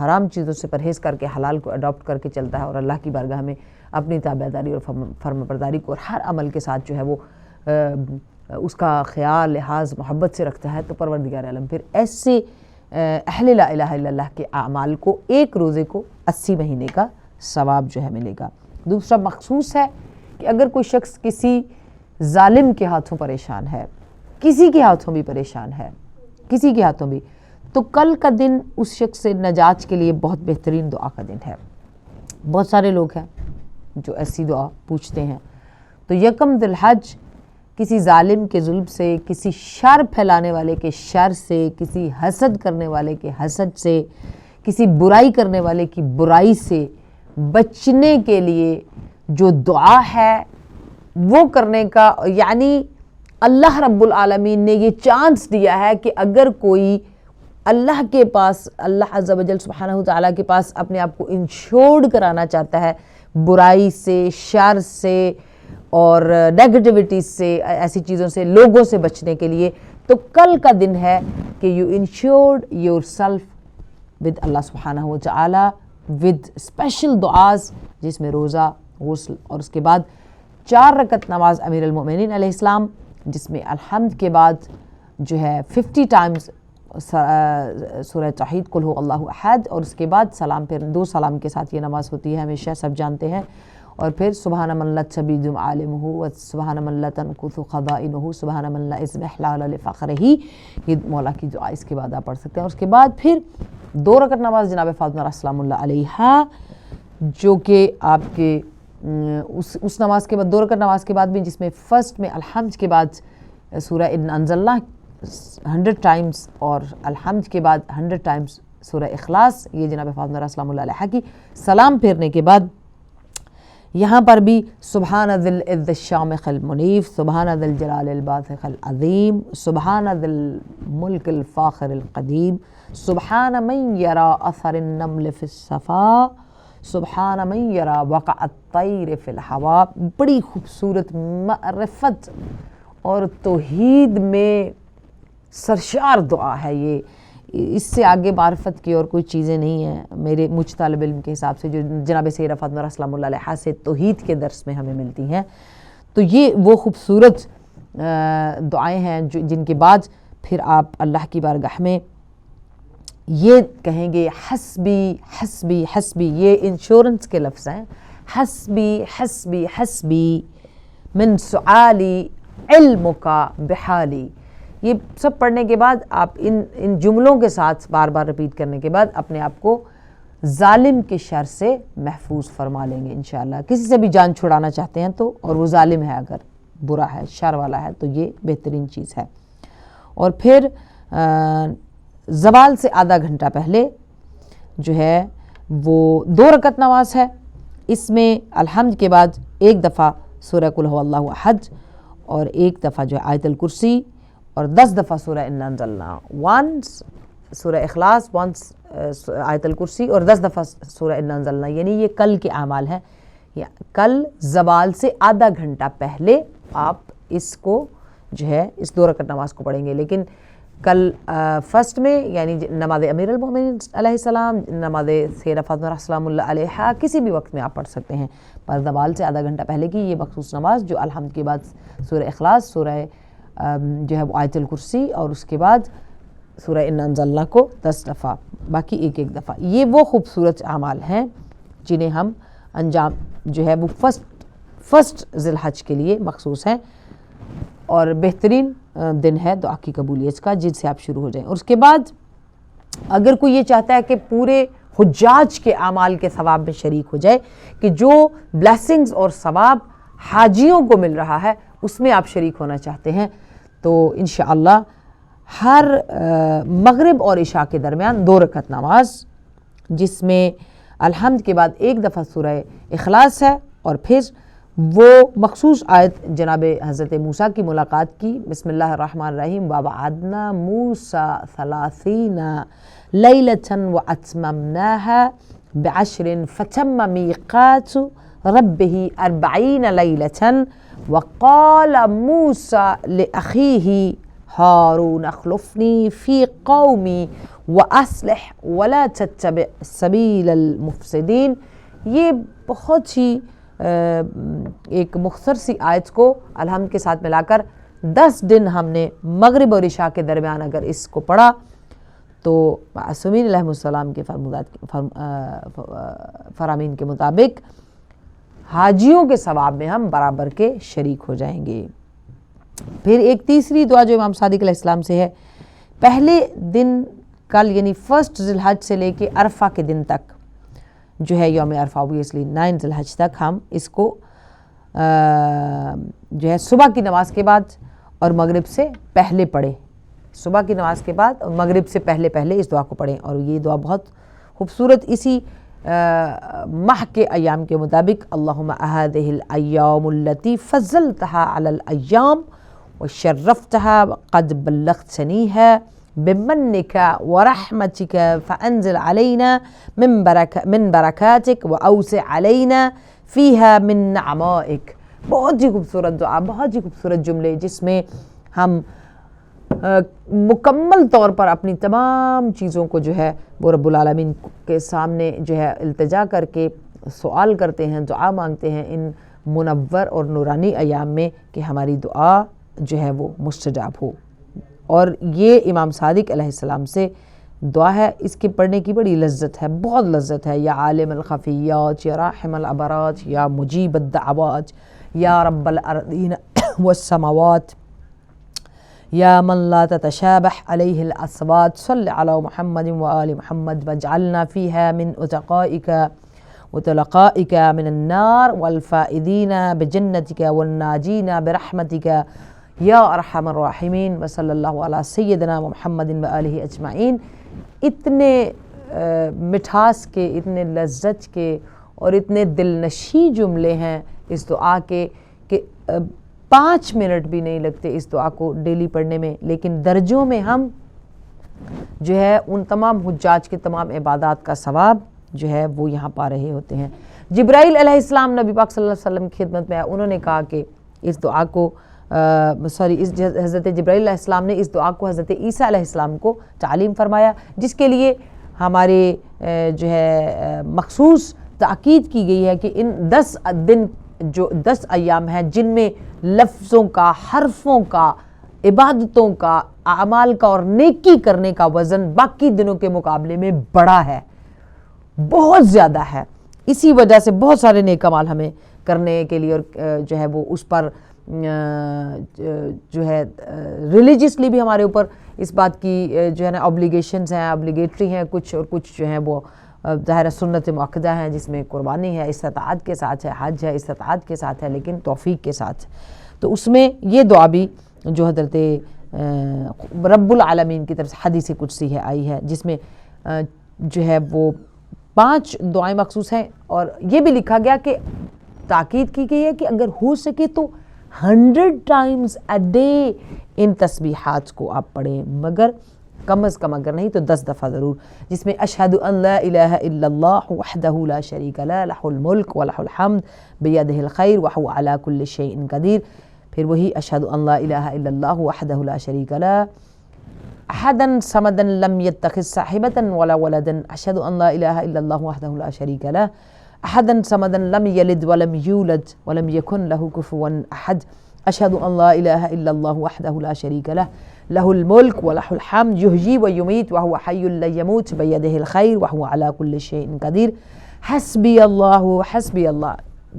حرام چیزوں سے پرہیز کر کے حلال کو اڈاپٹ کر کے چلتا ہے اور اللہ کی بارگاہ میں اپنی تابعداری اور فرمانبرداری کو اور ہر عمل کے ساتھ جو ہے وہ اس کا خیال, لحاظ, محبت سے رکھتا ہے, تو پروردگار عالم پھر ایسے اہل لا الہ الا اللہ کے اعمال کو ایک روزے کو 80 مہینے کا ثواب جو ہے ملے گا۔ دوسرا مخصوص ہے کہ اگر کوئی شخص کسی ظالم کے ہاتھوں پریشان ہے، کسی کے ہاتھوں بھی پریشان ہے، کسی کے ہاتھوں بھی، تو کل کا دن اس شخص سے نجات کے لیے بہت بہترین دعا کا دن ہے۔ بہت سارے لوگ ہیں جو ایسی دعا پوچھتے ہیں، تو یکم ذی الحج کسی ظالم کے ظلم سے، کسی شر پھیلانے والے کے شر سے، کسی حسد کرنے والے کے حسد سے، کسی برائی کرنے والے کی برائی سے بچنے کے لیے جو دعا ہے وہ کرنے کا، یعنی اللہ رب العالمین نے یہ چانس دیا ہے کہ اگر کوئی اللہ کے پاس، اللہ عز و جل سبحانہ وتعالیٰ کے پاس اپنے آپ کو انشورڈ کرانا چاہتا ہے برائی سے، شر سے اور نیگیٹیوٹی سے، ایسی چیزوں سے، لوگوں سے بچنے کے لیے، تو کل کا دن ہے کہ you insured your self with Allah سبحانہ وتعالیٰ ود اسپیشل دعاز، جس میں روزہ، غسل اور اس کے بعد 4 رکعت نماز امیر المؤمنین علیہ السلام، جس میں الحمد کے بعد جو ہے 50 ٹائمز سورہ توحید قل هو اللہ احد، اور اس کے بعد سلام، پھر 2 سلام کے ساتھ یہ نماز ہوتی ہے، ہمیشہ سب جانتے ہیں، اور پھر سبحان من لا تبید عالمہ و سبحان من لا تنقص خزائنہ سبحان من لا اسم احلال لفخرہ، یہ مولا کی دعا اس کے بعد آپ پڑھ سکتے ہیں۔ اور اس کے بعد پھر 2 رکعت نماز جناب فاطمہ السلام اللہ علیہا، جو کہ آپ کے اس نماز کے بعد 2 رکعت نماز کے بعد بھی، جس میں فرسٹ میں الحمد کے بعد سورہ ان انزلنا 100 ٹائمز اور الحمد کے بعد 100 ٹائمز سورہ اخلاص، یہ جناب فاطمہ السلام اللہ علیہا کی سلام پھیرنے کے بعد یہاں پر بھی سبحان ذی العز الشامخ المنیف، سبحان ذی الجلال الباسخ العظیم، سبحان ذی الملک الفاخر القدیم، سبحان من یرا اثر النمل فی الصفا، سبحان من یرا وقع الطیر فی الہوا۔ بڑی خوبصورت معرفت اور توحید میں سرشار دعا ہے یہ، اس سے آگے معرفت کی اور کوئی چیزیں نہیں ہیں میرے مجھ طالب علم کے حساب سے، جو جناب سیدہ فاطمہ السلام اللہ علیہا سے توحید کے درس میں ہمیں ملتی ہیں۔ تو یہ وہ خوبصورت دعائیں ہیں جن کے بعد پھر آپ اللہ کی بارگاہ میں یہ کہیں گے حسبی حسبی حسبی، یہ انشورنس کے لفظ ہیں، حسبی حسبی حسبی من سعالی علمک بحالی۔ یہ سب پڑھنے کے بعد آپ ان جملوں کے ساتھ بار بار ریپیٹ کرنے کے بعد اپنے آپ کو ظالم کے شر سے محفوظ فرما لیں گے انشاءاللہ۔ کسی سے بھی جان چھڑانا چاہتے ہیں تو، اور وہ ظالم ہے، اگر برا ہے، شر والا ہے، تو یہ بہترین چیز ہے۔ اور پھر زوال سے آدھا گھنٹہ پہلے جو ہے وہ 2 رکعت نماز ہے، اس میں الحمد کے بعد 1 دفعہ سورہ قل هو اللہ احد، اور 1 دفعہ جو ہے آیت الکرسی، اور 10 دفعہ سورہ انا انزلنا، 1 سورہ اخلاص، 1 آیت الکرسی، اور 10 دفعہ سورہ انا انزلنا، یعنی یہ کل کے اعمال ہیں۔ کل زوال سے آدھا گھنٹہ پہلے آپ اس کو جو ہے اس 2 رکعت نماز کو پڑھیں گے، لیکن کل فرسٹ میں یعنی نماز امیر المؤمنین علیہ السلام، نماز سیدہ فاطمہ السلام اللہ علیہا، کسی بھی وقت میں آپ پڑھ سکتے ہیں، پر زوال سے آدھا گھنٹہ پہلے کی یہ مخصوص نماز جو الحمد کے بعد سورہ اخلاص، سورہ جو ہے وہ آیت الکرسی، اور اس کے بعد سورہ انا انزلنا کو 10 دفعہ، باقی 1 دفعہ، یہ وہ خوبصورت اعمال ہیں جنہیں ہم انجام جو ہے وہ فرسٹ ذی الحج کے لیے مخصوص ہیں، اور بہترین دن ہے دعا کی قبولیت کا، جن سے آپ شروع ہو جائیں۔ اور اس کے بعد اگر کوئی یہ چاہتا ہے کہ پورے حجاج کے اعمال کے ثواب میں شریک ہو جائے، کہ جو بلیسنگز اور ثواب حاجیوں کو مل رہا ہے اس میں آپ شریک ہونا چاہتے ہیں، تو انشاءاللہ ہر مغرب اور عشاء کے درمیان 2 رکعت نماز، جس میں الحمد کے بعد 1 دفعہ سورہ اخلاص ہے، اور پھر وہ مخصوص آیت جناب حضرت موسیٰ کی ملاقات کی، بسم اللہ الرحمن الرحیم، وَوَعَدْنَا مُوسَىٰ 30 لَيْلَةً وَأَتْمَمْنَاهَا بِعَشْرٍ فَتَمَّ مِيقَاتُ رَبِّهِ 40 لَيْلَةً وَقَالَ مُوسَىٰ لِأَخِيهِ هَارُونَ اخْلُفْنِي فِي قَوْمِي وَأَصْلِحْ وَلَا تَتَّبِعْ سَبِيلَ الْمُفْسِدِينَ۔ یہ بہت ہی ایک مختصر سی آیت کو الحمد کے ساتھ ملا کر 10 دن ہم نے مغرب اور عشاء کے درمیان اگر اس کو پڑھا تو معصومین علیہ السلام کے فرامین کے مطابق حاجیوں کے ثواب میں ہم برابر کے شریک ہو جائیں گے۔ پھر ایک تیسری دعا جو امام صادق علیہ السلام سے ہے، پہلے دن کل یعنی 1 ذی الحج سے لے کے عرفہ کے دن تک جو ہے یوم عرفہ اوبویسلی 9 ذی الحج تک ہم اس کو جو ہے صبح کی نماز کے بعد اور مغرب سے پہلے پڑھیں، صبح کی نماز کے بعد اور مغرب سے پہلے اس دعا کو پڑھیں۔ اور یہ دعا بہت خوبصورت اسی ماہ کے ایام کے مطابق اللہم اہذہ الایام التی فضلتہا علی الایام وشرفتہا قد بلغتنیہا بمنک ورحمتک فانزل علینا من برکاتک واوسع علینا فیہا من نعمائک۔ بہت ہی خوبصورت دعا، بہت ہی خوبصورت جملے جس میں ہم مکمل طور پر اپنی تمام چیزوں کو جو ہے وہ رب العالمین کے سامنے جو ہے التجا کر کے سوال کرتے ہیں، دعا مانگتے ہیں ان منور اور نورانی ایام میں کہ ہماری دعا جو ہے وہ مستجاب ہو۔ اور یہ امام صادق علیہ السلام سے دعا ہے، اس کے پڑھنے کی بڑی لذت ہے، بہت لذت ہے۔ یا عالم الخفیات، یا راحم العبرات، یا مجیب الدعوات، یا رب الارضین والسماوات، یا من لا تتشابہ علیہ الاصوات، صلی علی محمد وآل محمد واجعلنا فیہا من اتقائک وطلقائک من النار والفائدین بجنتک والناجین برحمتک یا ارحم الراحمین وصلی اللہ علی سیدنا محمد وآلہ اجمعین۔ اتنے مٹھاس کے، اتنے لذت کے اور اتنے دلنشیں جملے ہیں اس دعا کے کہ 5 منٹ بھی نہیں لگتے اس دعا کو ڈیلی پڑھنے میں، لیکن درجوں میں ہم جو ہے ان تمام حجاج کے تمام عبادات کا ثواب جو ہے وہ یہاں پا رہے ہوتے ہیں۔ جبرائیل علیہ السلام نبی پاک صلی اللہ علیہ وسلم کی خدمت میں آئے، انہوں نے کہا کہ اس دعا کو حضرت جبرائیل علیہ السلام نے اس دعا کو حضرت عیسیٰ علیہ السلام کو تعلیم فرمایا، جس کے لیے ہمارے جو ہے مخصوص تاکید کی گئی ہے کہ ان 10 دن جو 10 ایام ہیں جن میں لفظوں کا، حرفوں کا، عبادتوں کا، اعمال کا اور نیکی کرنے کا وزن باقی دنوں کے مقابلے میں بڑا ہے، بہت زیادہ ہے۔ اسی وجہ سے بہت سارے نیک اعمال ہمیں کرنے کے لیے اور جو ہے وہ اس پر جو ہے ریلیجسلی بھی ہمارے اوپر اس بات کی جو ہے نا اوبلیگیشنز ہیں، اوبلیگیٹری ہیں کچھ، اور کچھ جو ہیں وہ ظاہر سنت مؤکدہ ہیں جس میں قربانی ہے، استطاعت کے ساتھ ہے، حج ہے استطاعت کے ساتھ ہے لیکن توفیق کے ساتھ۔ تو اس میں یہ دعا بھی جو حضرت رب العالمین کی طرف سے حدیث قدسی ہے آئی ہے، جس میں جو ہے وہ 5 دعائیں مخصوص ہیں، اور یہ بھی لکھا گیا کہ تاکید کی گئی ہے کہ اگر ہو سکے تو 100 times a day ان تسبیحات کو آپ پڑھیں، مگر کم از کم اگر نہیں تو 10 دفعہ ضرور، جس میں اشہد ان لا الہ الا اللہ وحدہ لا شریک لہ لہ الملک ولہ الحمد بیدہ الخیر وہو علی کل شیء قدیر۔ پھر وہی اشہد ان لا الہ الا اللہ وحدہ لا شریک لہ احدا صمدا لم يتخذ صاحبۃ ولا ولدا، اشہد ان لا الہ الا اللہ وحدہ لا شریک لہ احدا صمدا لم یلد ولم یولد ولم یکن لہ کفوا احد، اشہد ان لا الہ الا اللہ وحدہ لا شریک لہ لہ الملک ولہ الحمد یحیی و یمیت وہو حی لا یموت بیدہ الخیر وہو علی کل شیء قدیر۔ حسبی اللہ، حسبی اللہ،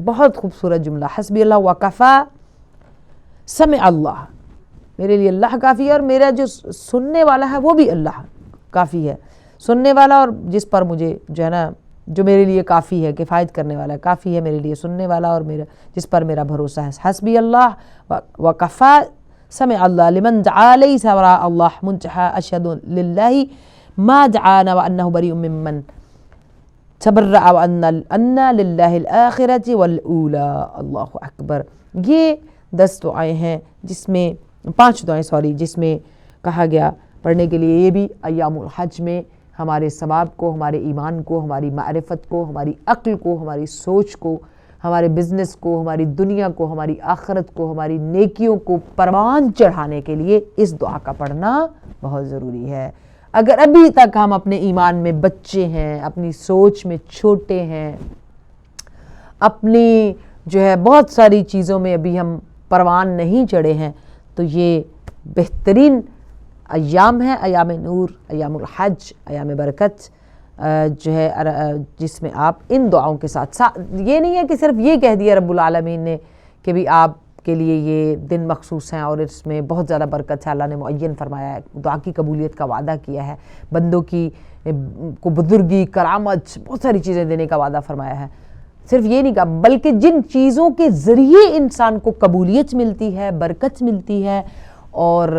بہت خوبصورت جملہ، حسبی اللہ وکفا سمع اللہ، میرے لیے اللہ کافی ہے اور میرا جو سننے والا ہے وہ بھی اللہ کافی ہے، سننے والا اور جس پر مجھے جو ہے نا جو میرے لیے کافی ہے، کفایت کرنے والا کافی ہے میرے لیے، سننے والا اور میرا جس پر میرا بھروسہ ہے۔ حسبی اللہ وکفا سمع اللہ لمن دعا لیس وراء اللہ منتہا اشہد للہ ما دعانا وانہ بریء ممن تبرأ وان للہ الآخرۃ والاولی، اللہ اکبر۔ یہ 10 دعائیں ہیں جس میں 5 دعائیں جس میں کہا گیا پڑھنے کے لیے، یہ بھی ایام الحج میں ہمارے ثواب کو، ہمارے ایمان کو، ہماری معرفت کو، ہماری عقل کو، ہماری سوچ کو، ہمارے بزنس کو، ہماری دنیا کو، ہماری آخرت کو، ہماری نیکیوں کو پروان چڑھانے کے لیے اس دعا کا پڑھنا بہت ضروری ہے۔ اگر ابھی تک ہم اپنے ایمان میں بچے ہیں، اپنی سوچ میں چھوٹے ہیں، اپنی جو ہے بہت ساری چیزوں میں ابھی ہم پروان نہیں چڑھے ہیں، تو یہ بہترین ایام ہیں، ایام نور، ایام الحج، ایام برکت جو ہے جس میں آپ ان دعاؤں کے ساتھ یہ نہیں ہے کہ صرف یہ کہہ دیا رب العالمین نے کہ بھی آپ کے لیے یہ دن مخصوص ہیں اور اس میں بہت زیادہ برکت ہے، اللہ نے معین فرمایا ہے، دعا کی قبولیت کا وعدہ کیا ہے، بندوں کی کو بزرگی، کرامت، بہت ساری چیزیں دینے کا وعدہ فرمایا ہے۔ صرف یہ نہیں کہا، بلکہ جن چیزوں کے ذریعے انسان کو قبولیت ملتی ہے، برکت ملتی ہے اور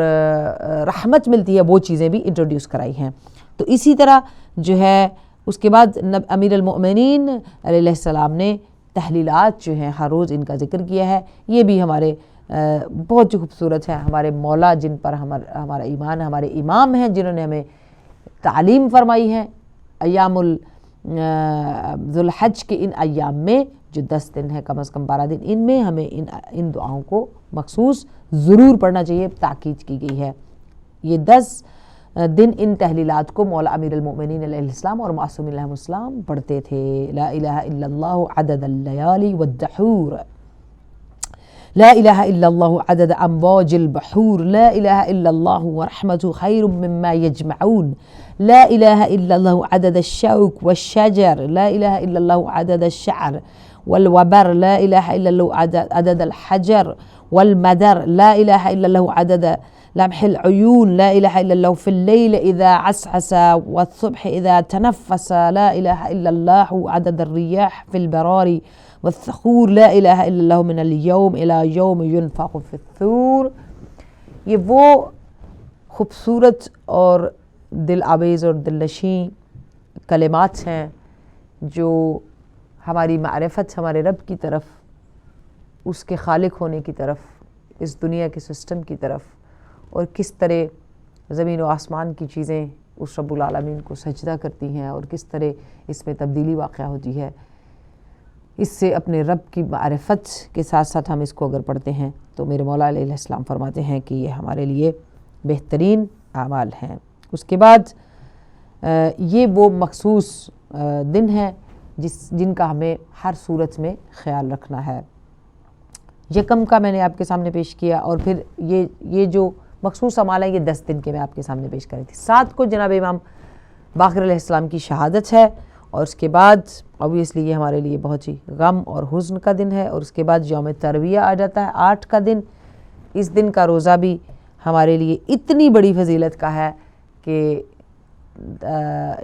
رحمت ملتی ہے، وہ چیزیں بھی انٹروڈیوس کرائی ہیں۔ تو اسی طرح جو ہے اس کے بعد امیر المؤمنین علیہ السلام نے تحلیلات جو ہیں ہر روز ان کا ذکر کیا ہے، یہ بھی ہمارے بہت ہی خوبصورت ہے۔ ہمارے مولا جن پر ہمارا ایمان، ہمارے امام ہیں جنہوں نے ہمیں تعلیم فرمائی ہے، ایام ذوالحج کے ان ایام میں جو 10 دن ہے، کم از کم 12 دن، ان میں ہمیں ان دعاؤں کو مخصوص ضرور پڑھنا چاہیے، تاکید کی گئی ہے۔ یہ 10 دن ان تحلیلات کو مولا امیر المؤمنین علیہ السلام اور معصوم علیہ السلام پڑھتے تھے۔ لا الہ الا اللہ عدد اللیالی والدحور، لا الہ الا اللہ عدد امواج البحور، لا الہ الا اللہ ورحمت خیر مما یجمعون، لا الہ الا اللہ عدد الشوک والشجر، لا الہ الا اللہ عدد الشعر والوبر، لا الہ الا اللہ عدد الحجر والمدر، لا الہ الا اللہ عدد لمح العيون، لا إله إلا الله في الليل إذا عسعس والصبح إذا تنفس، لا إله إلا الله عدد الرياح في البرار والثخور، لا إله إلا الله من اليوم إلى يوم ينفخ في الثور۔ یہ وہ خوبصورت اور دل آویز اور دل نشیں کلمات ہیں جو ہماری معرفت ہمارے رب کی طرف، اس کے خالق ہونے کی طرف، اس دنیا کے سسٹم کی طرف، اور کس طرح زمین و آسمان کی چیزیں اس رب العالمین کو سجدہ کرتی ہیں اور کس طرح اس میں تبدیلی واقع ہوتی ہے، اس سے اپنے رب کی معرفت کے ساتھ ساتھ ہم اس کو اگر پڑھتے ہیں تو میرے مولا علیہ السلام فرماتے ہیں کہ یہ ہمارے لیے بہترین اعمال ہیں۔ اس کے بعد یہ وہ مخصوص دن ہیں جن کا ہمیں ہر صورت میں خیال رکھنا ہے۔ یکم کا میں نے آپ کے سامنے پیش کیا، اور پھر یہ جو مخصوص اعمال ہیں یہ 10 دن کے میں آپ کے سامنے پیش کر رہی تھی۔ 7 کو جناب امام باقر علیہ السلام کی شہادت ہے، اور اس کے بعد obviously یہ ہمارے لیے بہت ہی غم اور حزن کا دن ہے، اور اس کے بعد یوم ترویہ آ جاتا ہے 8 کا دن۔ اس دن کا روزہ بھی ہمارے لیے اتنی بڑی فضیلت کا ہے کہ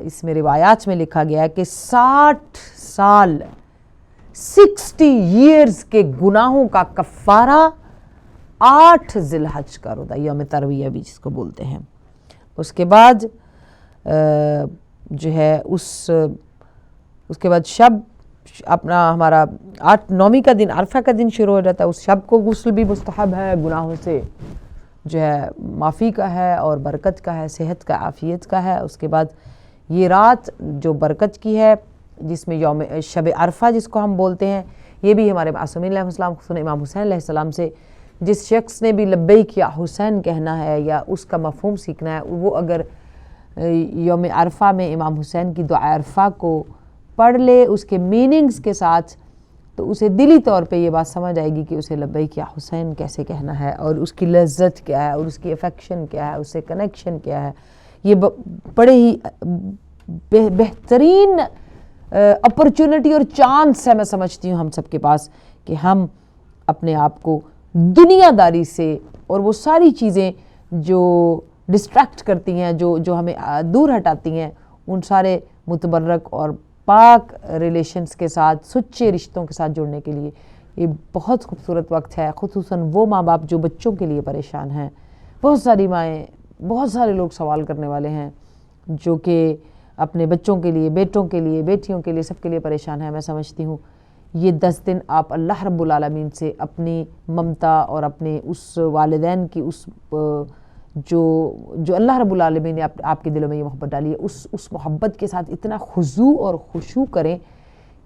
اس میں روایات میں لکھا گیا ہے کہ 60 سال 60 years کے گناہوں کا کفارہ 8 ذی الحج کا روزہ، یوم ترویہ بھی جس کو بولتے ہیں۔ اس کے بعد جو ہے اس کے بعد شب اپنا ہمارا 9ویں کا دن، عرفہ کا دن شروع ہو جاتا ہے۔ اس شب کو غسل بھی مستحب ہے، گناہوں سے جو ہے معافی کا ہے اور برکت کا ہے، صحت کا، عافیت کا ہے۔ اس کے بعد یہ رات جو برکت کی ہے جس میں یوم شب عرفہ جس کو ہم بولتے ہیں، یہ بھی ہمارے معصومین علیہ السلام خصوصاً امام حسین علیہ السلام سے جس شخص نے بھی لبیک یا حسین کہنا ہے یا اس کا مفہوم سیکھنا ہے، وہ اگر یوم عرفہ میں امام حسین کی دعا عرفہ کو پڑھ لے اس کے میننگز کے ساتھ، تو اسے دلی طور پہ یہ بات سمجھ آئے گی کہ اسے لبیک یا حسین کیسے کہنا ہے، اور اس کی لذت کیا ہے، اور اس کی افیکشن کیا ہے، اس سے کنیکشن کیا ہے۔ یہ بڑے ہی بہترین اپرچونٹی اور چانس ہے، میں سمجھتی ہوں ہم سب کے پاس، کہ ہم اپنے آپ کو دنیا داری سے اور وہ ساری چیزیں جو ڈسٹریکٹ کرتی ہیں، جو ہمیں دور ہٹاتی ہیں، ان سارے متبرک اور پاک ریلیشنز کے ساتھ، سچے رشتوں کے ساتھ جڑنے کے لیے یہ بہت خوبصورت وقت ہے۔ خصوصاً وہ ماں باپ جو بچوں کے لیے پریشان ہیں، بہت ساری مائیں، بہت سارے لوگ سوال کرنے والے ہیں جو کہ اپنے بچوں کے لیے، بیٹوں کے لیے، بیٹیوں کے لیے، سب کے لیے پریشان ہیں۔ میں سمجھتی ہوں یہ 10 دن آپ اللہ رب العالمین سے اپنی ممتا اور اپنے اس والدین کی اس جو اللہ رب العالمین نے آپ کے دلوں میں یہ محبت ڈالی ہے، اس محبت کے ساتھ اتنا خضوع اور خشوع کریں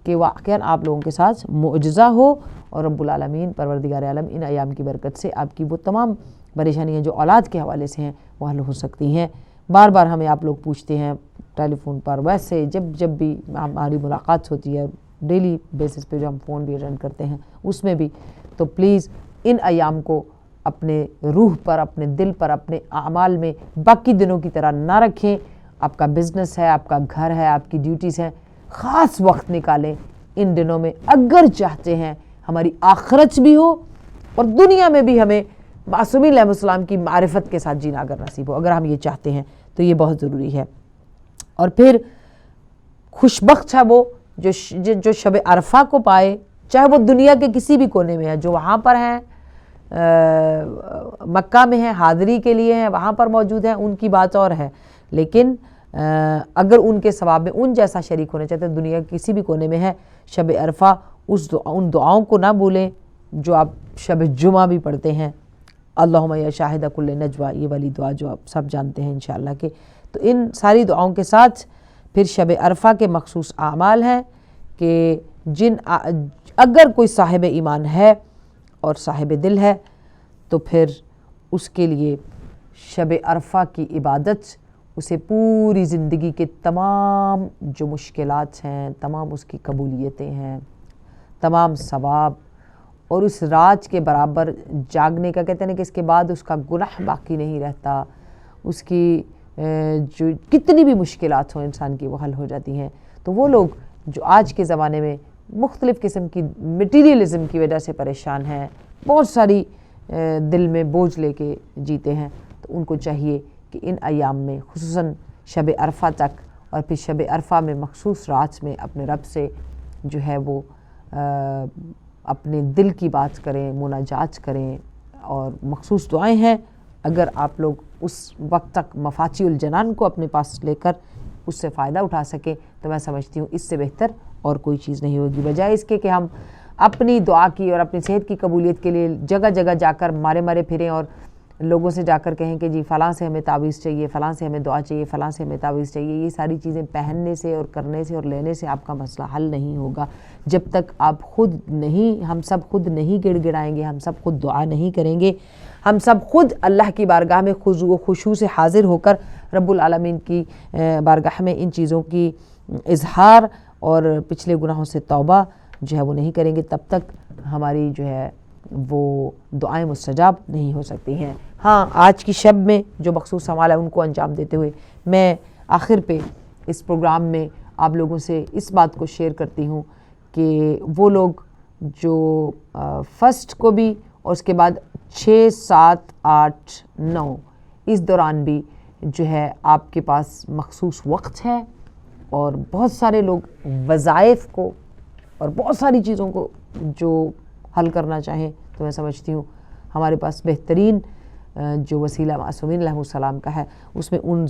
کہ واقعاً آپ لوگوں کے ساتھ معجزہ ہو، اور رب العالمین پروردگار عالم ان ایام کی برکت سے آپ کی وہ تمام پریشانیاں جو اولاد کے حوالے سے ہیں وہ حل ہو سکتی ہیں۔ بار بار ہمیں آپ لوگ پوچھتے ہیں ٹیلی فون پر، ویسے جب بھی ہماری ملاقات ہوتی ہے ڈیلی بیسس پہ جو ہم فون بھی اٹینڈ کرتے ہیں اس میں بھی، تو پلیز ان ایام کو اپنے روح پر، اپنے دل پر، اپنے اعمال میں باقی دنوں کی طرح نہ رکھیں. آپ کا بزنس ہے، آپ کا گھر ہے، آپ کی ڈیوٹیز ہیں، خاص وقت نکالیں ان دنوں میں اگر چاہتے ہیں ہماری آخرت بھی ہو اور دنیا میں بھی ہمیں معصومین علیہ السلام کی معرفت کے ساتھ جینا اگر نصیب ہو. اگر ہم یہ چاہتے ہیں تو یہ بہت ضروری ہے. اور پھر خوش بخت ہے وہ جو شب عرفہ کو پائے، چاہے وہ دنیا کے کسی بھی کونے میں ہے. جو وہاں پر ہیں، مکہ میں ہیں، حاضری کے لیے ہیں، وہاں پر موجود ہیں، ان کی بات اور ہے. لیکن اگر ان کے ثواب میں ان جیسا شریک ہونا چاہتے ہیں، دنیا کے کسی بھی کونے میں ہے، شب عرفہ ان دعاؤں کو نہ بھولیں جو آپ شب جمعہ بھی پڑھتے ہیں. اللہم یا شاہد کل نجوہ، یہ والی دعا جو آپ سب جانتے ہیں انشاءاللہ کے. تو ان ساری دعاؤں کے ساتھ پھر شب عرفہ کے مخصوص اعمال ہیں کہ اگر کوئی صاحب ایمان ہے اور صاحب دل ہے تو پھر اس کے لیے شب عرفہ کی عبادت اسے پوری زندگی کے تمام جو مشکلات ہیں، تمام اس کی قبولیتیں ہیں، تمام ثواب اور اس رات کے برابر جاگنے کا، کہتے ہیں کہ اس کے بعد اس کا گناہ باقی نہیں رہتا، اس کی جو کتنی بھی مشکلات ہوں انسان کی وہ حل ہو جاتی ہیں. تو وہ لوگ جو آج کے زمانے میں مختلف قسم کی میٹیریلزم کی وجہ سے پریشان ہیں، بہت ساری دل میں بوجھ لے کے جیتے ہیں، تو ان کو چاہیے کہ ان ایام میں خصوصاً شب عرفہ تک اور پھر شب عرفہ میں مخصوص رات میں اپنے رب سے جو ہے وہ اپنے دل کی بات کریں، مناجات کریں. اور مخصوص دعائیں ہیں، اگر آپ لوگ اس وقت تک مفاتیح الجنان کو اپنے پاس لے کر اس سے فائدہ اٹھا سکیں تو میں سمجھتی ہوں اس سے بہتر اور کوئی چیز نہیں ہوگی. بجائے اس کے کہ ہم اپنی دعا کی اور اپنی صحت کی قبولیت کے لیے جگہ جگہ جا کر مارے پھریں اور لوگوں سے جا کر کہیں کہ جی فلاں سے ہمیں تعویذ چاہیے، فلاں سے ہمیں دعا چاہیے، فلاں سے ہمیں تعویذ چاہیے. یہ ساری چیزیں پہننے سے اور کرنے سے اور لینے سے آپ کا مسئلہ حل نہیں ہوگا جب تک آپ ہم سب خود نہیں گڑ گڑائیں گے، ہم سب خود دعا نہیں کریں گے، ہم سب خود اللہ کی بارگاہ میں خضوع و خشوع سے حاضر ہو کر رب العالمین کی بارگاہ میں ان چیزوں کی اظہار اور پچھلے گناہوں سے توبہ جو ہے وہ نہیں کریں گے، تب تک ہماری جو ہے وہ دعائیں مستجاب نہیں ہو سکتی ہیں. ہاں، آج کی شب میں جو مخصوص عمال ہے ان کو انجام دیتے ہوئے میں آخر پہ اس پروگرام میں آپ لوگوں سے اس بات کو شیئر کرتی ہوں کہ وہ لوگ جو فرسٹ کو بھی اور اس کے بعد 6، 7، 8، 9 اس دوران بھی جو ہے آپ کے پاس مخصوص وقت ہے اور بہت سارے لوگ وظائف کو اور بہت ساری چیزوں کو جو حل کرنا چاہیں تو میں سمجھتی ہوں ہمارے پاس بہترین جو وسیلہ معصومین علیہ السلام کا ہے، اس میں ان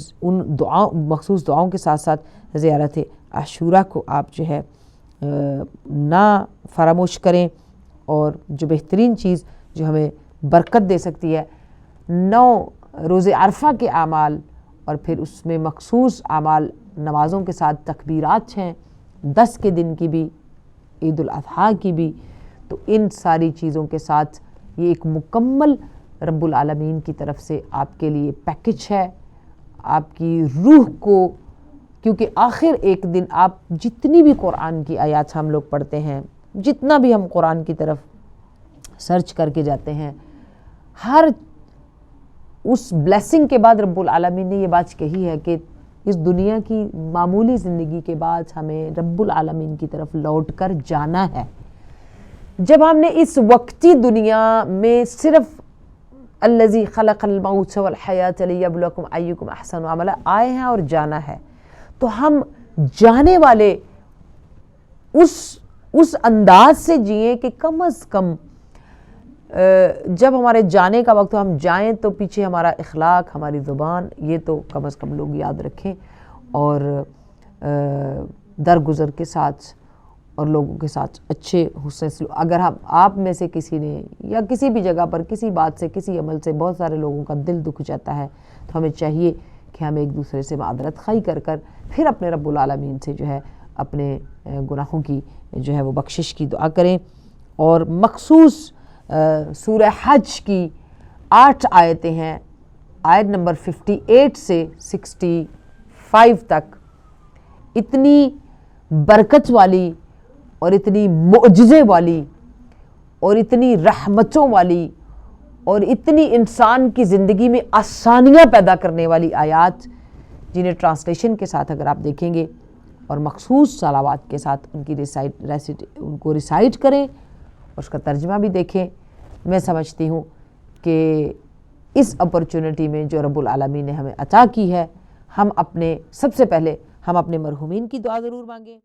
مخصوص دعاؤں کے ساتھ ساتھ زیارت عاشوراء کو آپ جو ہے نہ فراموش کریں. اور جو بہترین چیز جو ہمیں برکت دے سکتی ہے 9 روز عرفہ کے اعمال اور پھر اس میں مخصوص اعمال نمازوں کے ساتھ تکبیرات ہیں، 10 کے دن کی بھی، عید الاضحیٰ کی بھی. تو ان ساری چیزوں کے ساتھ یہ ایک مکمل رب العالمین کی طرف سے آپ کے لیے پیکج ہے. آپ کی روح کو، کیونکہ آخر ایک دن آپ جتنی بھی قرآن کی آیات ہم لوگ پڑھتے ہیں، جتنا بھی ہم قرآن کی طرف سرچ کر کے جاتے ہیں، ہر اس بلیسنگ کے بعد رب العالمین نے یہ بات کہی ہے کہ اس دنیا کی معمولی زندگی کے بعد ہمیں رب العالمین کی طرف لوٹ کر جانا ہے. جب ہم نے اس وقتی دنیا میں صرف الذی خلق الموت والحیات لیبلوکم ایکم احسن عملا آئے ہیں اور جانا ہے، تو ہم جانے والے اس انداز سے جئیں کہ کم از کم جب ہمارے جانے کا وقت ہم جائیں تو پیچھے ہمارا اخلاق، ہماری زبان، یہ تو کم از کم لوگ یاد رکھیں اور درگزر کے ساتھ اور لوگوں کے ساتھ اچھے حسن سلوک. اگر آپ میں سے کسی نے یا کسی بھی جگہ پر کسی بات سے، کسی عمل سے بہت سارے لوگوں کا دل دکھ جاتا ہے تو ہمیں چاہیے کہ ہم ایک دوسرے سے معذرت خواہی کر پھر اپنے رب العالمین سے جو ہے اپنے گناہوں کی جو ہے وہ بخشش کی دعا کریں. اور مخصوص سورہ حج کی 8 آیتیں ہیں، آیت نمبر 58 سے 65 تک، اتنی برکت والی اور اتنی معجزے والی اور اتنی رحمتوں والی اور اتنی انسان کی زندگی میں آسانیاں پیدا کرنے والی آیات جنہیں ٹرانسلیشن کے ساتھ اگر آپ دیکھیں گے اور مخصوص صلوات کے ساتھ ان کو ریسائٹ کریں اور اس کا ترجمہ بھی دیکھیں، میں سمجھتی ہوں کہ اس اپرچونٹی میں جو رب العالمین نے ہمیں عطا کی ہے، سب سے پہلے ہم اپنے مرحومین کی دعا ضرور مانگیں۔